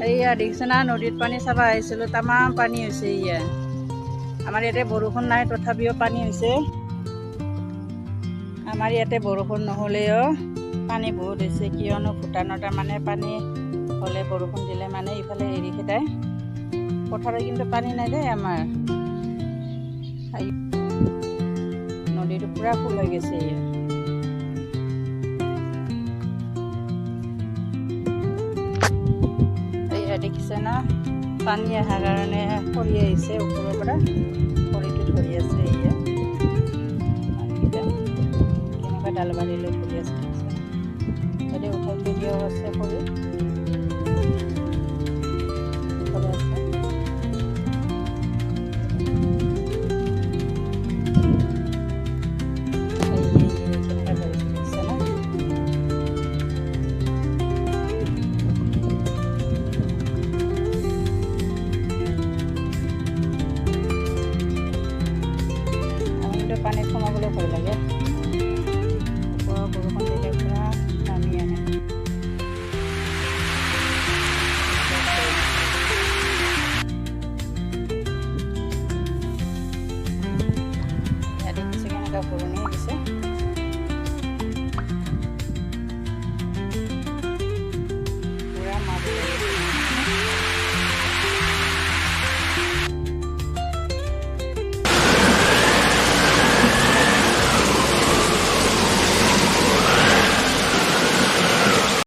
এইয়া দেখিছে না, নদীত পানী চাব আহিছিলোঁ, তামাম পানী হৈছে। এয়া আমাৰ ইয়াতে বৰষুণ নাই, তথাপিও পানী হৈছে। আমাৰ ইয়াতে বৰষুণ নহ'লেও পানী বহুত হৈছে, কিয়নো ভূটানৰ তাৰমানে পানী হ'লে বৰষুণ দিলে মানে ইফালে এৰি খেদায়। পথাৰত কিন্তু পানী নাই দেই আমাৰ। নদীটো পূৰা ফুল হৈ গৈছে। এয়া দেখিছে না, পানী অহাৰ কাৰণে খৰি আহিছে ওপৰৰ পৰা, খৰিটো ধৰি আছে। এয়া মানুহকেইটা কেনেকুৱা ডালবাৰী লৈ ধৰি আছে, তাতে উঠাই থৈ দিয়াও আছে খৰি। পানীত সোমাবলৈ ভয় লাগে, ওপৰৰ বৰষুণ দিলে পূৰা নামি আহে। ইয়াত দেখিছে কেনেকুৱা বৰণি দিছে।